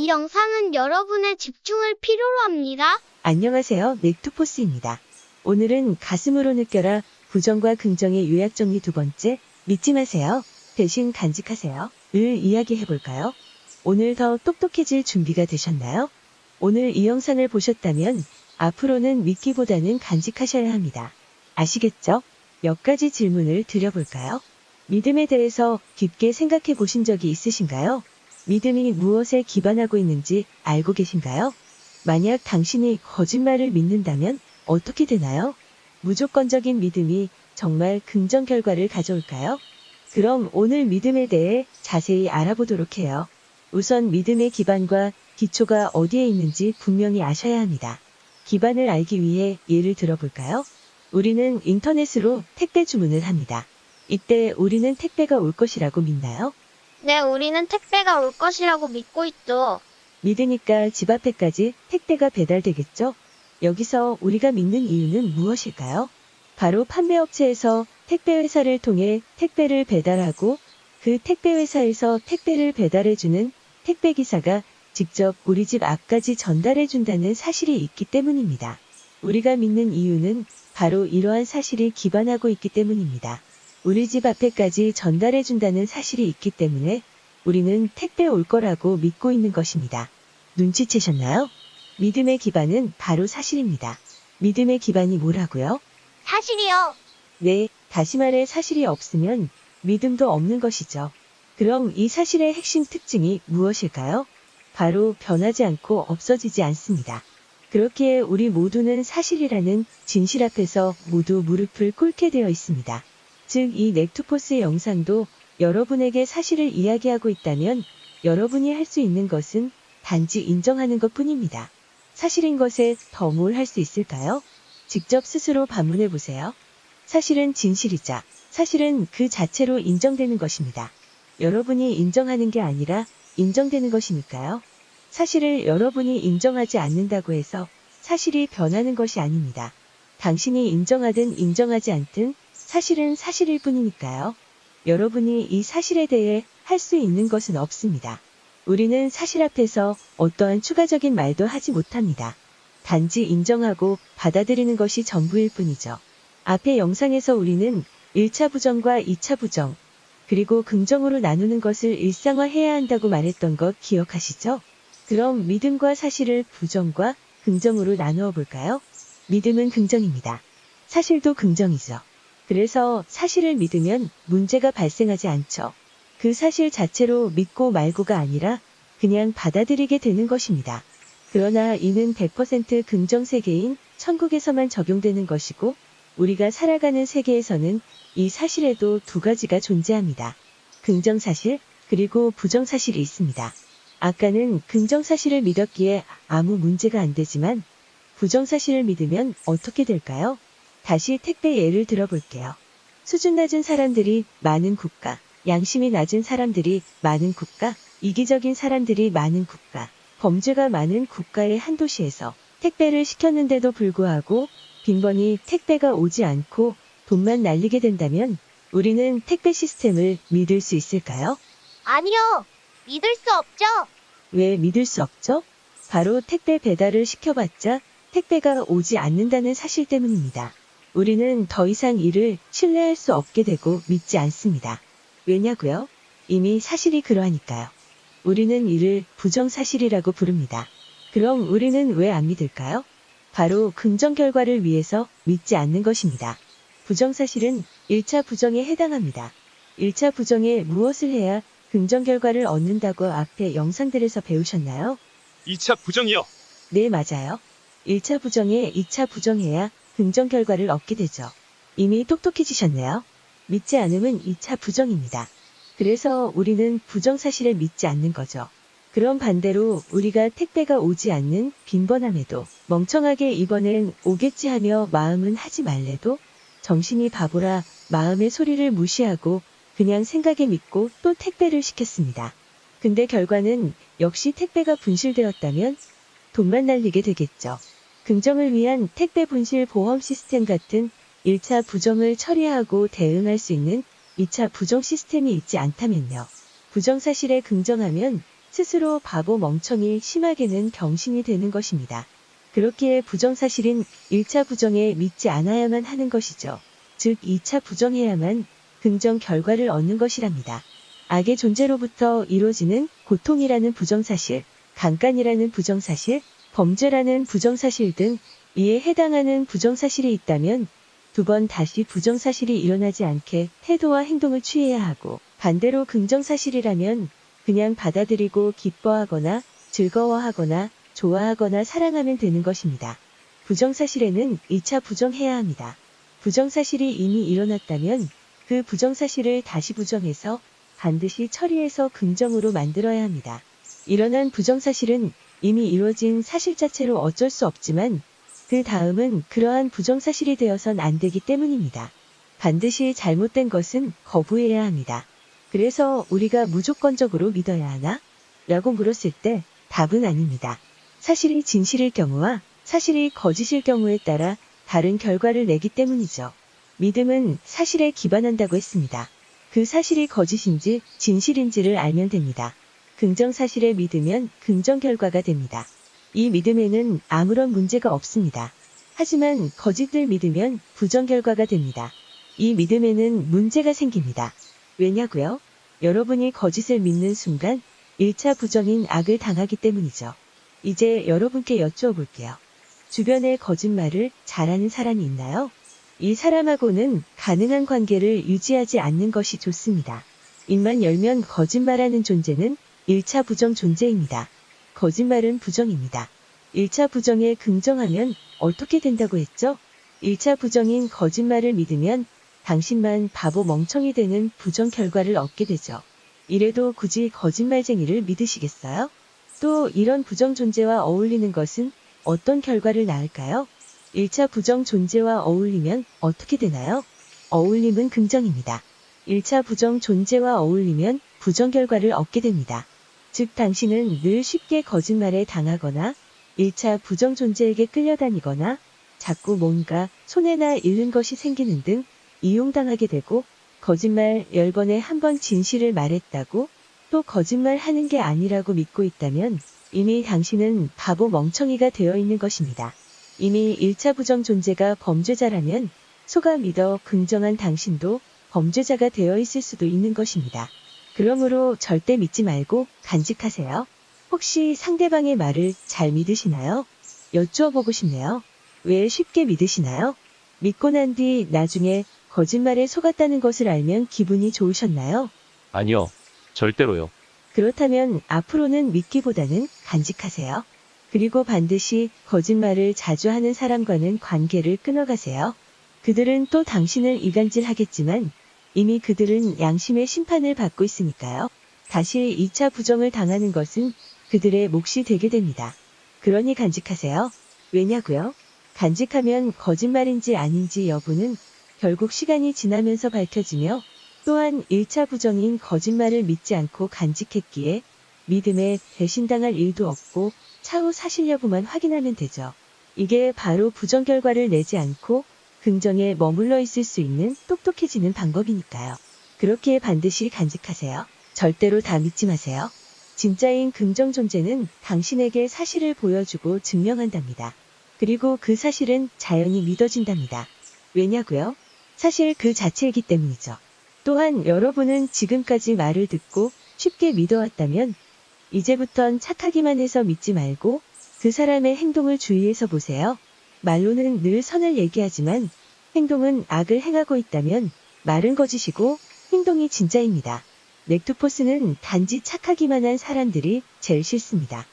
이 영상은 여러분의 집중을 필요로 합니다. 안녕하세요. 넥투포스입니다. 오늘은 가슴으로 느껴라 부정과 긍정의 요약 정리 두 번째, 믿지 마세요. 대신 간직하세요. 을 이야기해볼까요? 오늘 더 똑똑해질 준비가 되셨나요? 오늘 이 영상을 보셨다면 앞으로는 믿기보다는 간직하셔야 합니다. 아시겠죠? 몇 가지 질문을 드려볼까요? 믿음에 대해서 깊게 생각해 보신 적이 있으신가요? 믿음이 무엇에 기반하고 있는지 알고 계신가요? 만약 당신이 거짓말을 믿는다면 어떻게 되나요? 무조건적인 믿음이 정말 긍정 결과를 가져올까요? 그럼 오늘 믿음에 대해 자세히 알아보도록 해요. 우선 믿음의 기반과 기초가 어디에 있는지 분명히 아셔야 합니다. 기반을 알기 위해 예를 들어볼까요? 우리는 인터넷으로 택배 주문을 합니다. 이때 우리는 택배가 올 것이라고 믿나요? 네, 우리는 택배가 올 것이라고 믿고 있죠. 믿으니까 집 앞에까지 택배가 배달되겠죠? 여기서 우리가 믿는 이유는 무엇일까요? 바로 판매업체에서 택배회사를 통해 택배를 배달하고 그 택배회사에서 택배를 배달해주는 택배기사가 직접 우리 집 앞까지 전달해준다는 사실이 있기 때문입니다. 우리가 믿는 이유는 바로 이러한 사실이 기반하고 있기 때문입니다. 우리 집 앞에까지 전달해준다는 사실이 있기 때문에 우리는 택배 올 거라고 믿고 있는 것입니다. 눈치채셨나요? 믿음의 기반은 바로 사실입니다. 믿음의 기반이 뭐라고요? 사실이요. 네, 다시 말해 사실이 없으면 믿음도 없는 것이죠. 그럼 이 사실의 핵심 특징이 무엇일까요? 바로 변하지 않고 없어지지 않습니다. 그렇기에 우리 모두는 사실이라는 진실 앞에서 모두 무릎을 꿇게 되어 있습니다. 즉, 이 넥투포스의 영상도 여러분에게 사실을 이야기하고 있다면 여러분이 할 수 있는 것은 단지 인정하는 것 뿐입니다. 사실인 것에 더 뭘 할 수 있을까요? 직접 스스로 반문해 보세요. 사실은 진실이자 사실은 그 자체로 인정되는 것입니다. 여러분이 인정하는 게 아니라 인정되는 것이니까요. 사실을 여러분이 인정하지 않는다고 해서 사실이 변하는 것이 아닙니다. 당신이 인정하든 인정하지 않든 사실은 사실일 뿐이니까요. 여러분이 이 사실에 대해 할 수 있는 것은 없습니다. 우리는 사실 앞에서 어떠한 추가적인 말도 하지 못합니다. 단지 인정하고 받아들이는 것이 전부일 뿐이죠. 앞의 영상에서 우리는 1차 부정과 2차 부정, 그리고 긍정으로 나누는 것을 일상화해야 한다고 말했던 것 기억하시죠? 그럼 믿음과 사실을 부정과 긍정으로 나누어 볼까요? 믿음은 긍정입니다. 사실도 긍정이죠. 그래서 사실을 믿으면 문제가 발생하지 않죠. 그 사실 자체로 믿고 말고가 아니라 그냥 받아들이게 되는 것입니다. 그러나 이는 100% 긍정 세계인 천국에서만 적용되는 것이고 우리가 살아가는 세계에서는 이 사실에도 두 가지가 존재합니다. 긍정 사실 그리고 부정 사실이 있습니다. 아까는 긍정 사실을 믿었기에 아무 문제가 안 되지만 부정 사실을 믿으면 어떻게 될까요? 다시 택배 예를 들어볼게요. 수준 낮은 사람들이 많은 국가, 양심이 낮은 사람들이 많은 국가, 이기적인 사람들이 많은 국가, 범죄가 많은 국가의 한 도시에서 택배를 시켰는데도 불구하고 빈번히 택배가 오지 않고 돈만 날리게 된다면 우리는 택배 시스템을 믿을 수 있을까요? 아니요. 믿을 수 없죠. 왜 믿을 수 없죠? 바로 택배 배달을 시켜봤자 택배가 오지 않는다는 사실 때문입니다. 우리는 더 이상 이를 신뢰할 수 없게 되고 믿지 않습니다. 왜냐고요? 이미 사실이 그러하니까요. 우리는 이를 부정사실이라고 부릅니다. 그럼 우리는 왜 안 믿을까요? 바로 긍정 결과를 위해서 믿지 않는 것입니다. 부정사실은 1차 부정에 해당합니다. 1차 부정에 무엇을 해야 긍정 결과를 얻는다고 앞에 영상들에서 배우셨나요? 2차 부정이요. 네, 맞아요. 1차 부정에 2차 부정해야 긍정 결과를 얻게 되죠. 이미 똑똑해지셨네요. 믿지 않음은 2차 부정입니다. 그래서 우리는 부정사실을 믿지 않는 거죠. 그럼 반대로 우리가 택배가 오지 않는 빈번함에도 멍청하게 이번엔 오겠지 하며 마음은 하지 말래도 정신이 바보라 마음의 소리를 무시하고 그냥 생각에 믿고 또 택배를 시켰습니다. 근데 결과는 역시 택배가 분실되었다면 돈만 날리게 되겠죠. 긍정을 위한 택배 분실 보험 시스템 같은 1차 부정을 처리하고 대응할 수 있는 2차 부정 시스템이 있지 않다면요. 부정사실에 긍정하면 스스로 바보 멍청이 심하게는 병신이 되는 것입니다. 그렇기에 부정사실인 1차 부정에 믿지 않아야만 하는 것이죠. 즉 2차 부정해야만 긍정 결과를 얻는 것이랍니다. 악의 존재로부터 이루어지는 고통이라는 부정사실, 강간이라는 부정사실, 범죄라는 부정사실 등 이에 해당하는 부정사실이 있다면 두 번 다시 부정사실이 일어나지 않게 태도와 행동을 취해야 하고, 반대로 긍정사실이라면 그냥 받아들이고 기뻐하거나 즐거워하거나 좋아하거나 사랑하면 되는 것입니다. 부정사실에는 2차 부정해야 합니다. 부정사실이 이미 일어났다면 그 부정사실을 다시 부정해서 반드시 처리해서 긍정으로 만들어야 합니다. 일어난 부정사실은 이미 이루어진 사실 자체로 어쩔 수 없지만 그 다음은 그러한 부정사실이 되어선 안 되기 때문입니다. 반드시 잘못된 것은 거부해야 합니다. 그래서 우리가 무조건적으로 믿어야 하나? 라고 물었을 때 답은 아닙니다. 사실이 진실일 경우와 사실이 거짓일 경우에 따라 다른 결과를 내기 때문이죠. 믿음은 사실에 기반한다고 했습니다. 그 사실이 거짓인지 진실인지를 알면 됩니다. 긍정사실에 믿으면 긍정 결과가 됩니다. 이 믿음에는 아무런 문제가 없습니다. 하지만 거짓을 믿으면 부정 결과가 됩니다. 이 믿음에는 문제가 생깁니다. 왜냐고요? 여러분이 거짓을 믿는 순간 1차 부정인 악을 당하기 때문이죠. 이제 여러분께 여쭈어 볼게요. 주변에 거짓말을 잘하는 사람이 있나요? 이 사람하고는 가능한 관계를 유지하지 않는 것이 좋습니다. 입만 열면 거짓말하는 존재는 1차 부정 존재입니다. 거짓말은 부정입니다. 1차 부정에 긍정하면 어떻게 된다고 했죠? 1차 부정인 거짓말을 믿으면 당신만 바보 멍청이 되는 부정 결과를 얻게 되죠. 이래도 굳이 거짓말쟁이를 믿으시겠어요? 또 이런 부정 존재와 어울리는 것은 어떤 결과를 낳을까요? 1차 부정 존재와 어울리면 어떻게 되나요? 어울림은 긍정입니다. 1차 부정 존재와 어울리면 부정 결과를 얻게 됩니다. 즉 당신은 늘 쉽게 거짓말에 당하거나 1차 부정 존재에게 끌려다니거나 자꾸 뭔가 손해나 잃는 것이 생기는 등 이용당하게 되고, 거짓말 10번에 한 번 진실을 말했다고 또 거짓말 하는 게 아니라고 믿고 있다면 이미 당신은 바보 멍청이가 되어 있는 것입니다. 이미 1차 부정 존재가 범죄자라면 속아 믿어 긍정한 당신도 범죄자가 되어 있을 수도 있는 것입니다. 그러므로 절대 믿지 말고 간직하세요. 혹시 상대방의 말을 잘 믿으시나요? 여쭈어 보고 싶네요. 왜 쉽게 믿으시나요? 믿고 난 뒤 나중에 거짓말에 속았다는 것을 알면 기분이 좋으셨나요? 아니요. 절대로요. 그렇다면 앞으로는 믿기보다는 간직하세요. 그리고 반드시 거짓말을 자주 하는 사람과는 관계를 끊어가세요. 그들은 또 당신을 이간질하겠지만 이미 그들은 양심의 심판을 받고 있으니까요. 다시 2차 부정을 당하는 것은 그들의 몫이 되게 됩니다. 그러니 간직하세요. 왜냐고요? 간직하면 거짓말인지 아닌지 여부는 결국 시간이 지나면서 밝혀지며, 또한 1차 부정인 거짓말을 믿지 않고 간직했기에 믿음에 배신당할 일도 없고 차후 사실 여부만 확인하면 되죠. 이게 바로 부정 결과를 내지 않고 긍정에 머물러 있을 수 있는 똑똑해지는 방법이니까요. 그렇기에 반드시 간직하세요. 절대로 다 믿지 마세요. 진짜인 긍정 존재는 당신에게 사실을 보여주고 증명한답니다. 그리고 그 사실은 자연히 믿어진답니다. 왜냐고요? 사실 그 자체이기 때문이죠. 또한 여러분은 지금까지 말을 듣고 쉽게 믿어왔다면 이제부턴 착하기만 해서 믿지 말고 그 사람의 행동을 주의해서 보세요. 말로는 늘 선을 얘기하지만 행동은 악을 행하고 있다면 말은 거짓이고 행동이 진짜입니다. 렉투포스는 단지 착하기만 한 사람들이 제일 싫습니다.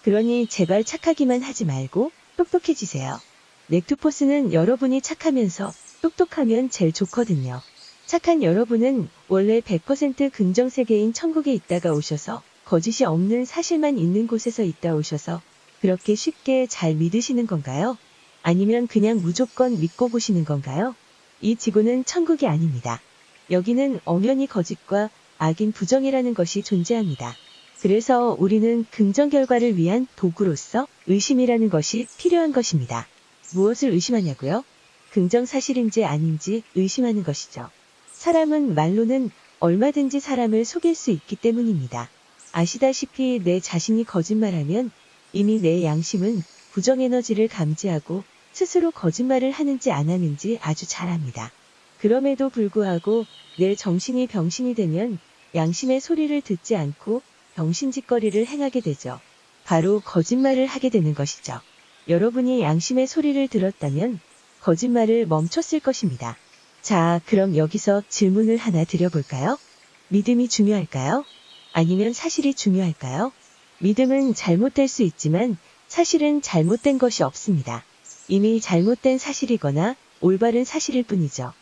그러니 제발 착하기만 하지 말고 똑똑해지세요. 렉투포스는 여러분이 착하면서 똑똑하면 제일 좋거든요. 착한 여러분은 원래 100% 긍정 세계인 천국에 있다가 오셔서 거짓이 없는 사실만 있는 곳에서 있다 오셔서 그렇게 쉽게 잘 믿으시는 건가요? 아니면 그냥 무조건 믿고 보시는 건가요? 이 지구는 천국이 아닙니다. 여기는 엄연히 거짓과 악인 부정이라는 것이 존재합니다. 그래서 우리는 긍정 결과를 위한 도구로서 의심이라는 것이 필요한 것입니다. 무엇을 의심하냐고요? 긍정 사실인지 아닌지 의심하는 것이죠. 사람은 말로는 얼마든지 사람을 속일 수 있기 때문입니다. 아시다시피 내 자신이 거짓말하면 이미 내 양심은 부정에너지를 감지하고 스스로 거짓말을 하는지 안 하는지 아주 잘 압니다. 그럼에도 불구하고 내 정신이 병신이 되면 양심의 소리를 듣지 않고 병신짓거리를 행하게 되죠. 바로 거짓말을 하게 되는 것이죠. 여러분이 양심의 소리를 들었다면 거짓말을 멈췄을 것입니다. 자, 그럼 여기서 질문을 하나 드려볼까요? 믿음이 중요할까요? 아니면 사실이 중요할까요? 믿음은 잘못될 수 있지만 사실은 잘못된 것이 없습니다. 이미 잘못된 사실이거나 올바른 사실일 뿐이죠.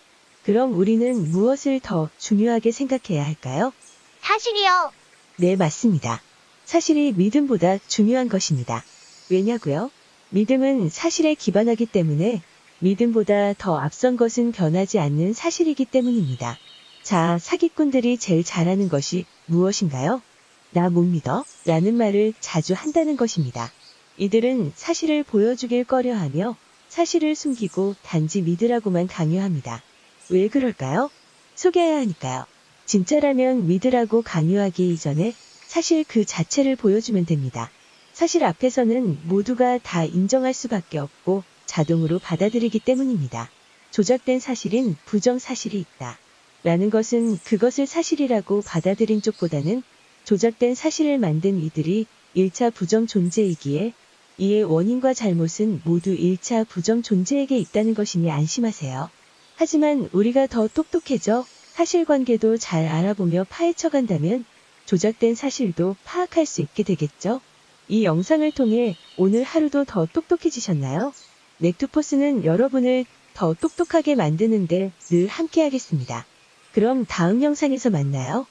그럼 우리는 무엇을 더 중요하게 생각해야 할까요? 사실이요. 네, 맞습니다. 사실이 믿음보다 중요한 것입니다. 왜냐고요? 믿음은 사실에 기반하기 때문에 믿음보다 더 앞선 것은 변하지 않는 사실이기 때문입니다. 자, 사기꾼들이 제일 잘하는 것이 무엇인가요? 나 못 믿어? 라는 말을 자주 한다는 것입니다. 이들은 사실을 보여주길 꺼려하며 사실을 숨기고 단지 믿으라고만 강요합니다. 왜 그럴까요? 속여야 하니까요. 진짜라면 믿으라고 강요하기 이전에 사실 그 자체를 보여주면 됩니다. 사실 앞에서는 모두가 다 인정할 수밖에 없고 자동으로 받아들이기 때문입니다. 조작된 사실인 부정사실이 있다. 라는 것은 그것을 사실이라고 받아들인 쪽보다는 조작된 사실을 만든 이들이 1차 부정 존재이기에 이의 원인과 잘못은 모두 1차 부정 존재에게 있다는 것이니 안심하세요. 하지만 우리가 더 똑똑해져 사실관계도 잘 알아보며 파헤쳐간다면 조작된 사실도 파악할 수 있게 되겠죠? 이 영상을 통해 오늘 하루도 더 똑똑해지셨나요? 넥투포스는 여러분을 더 똑똑하게 만드는데 늘 함께하겠습니다. 그럼 다음 영상에서 만나요.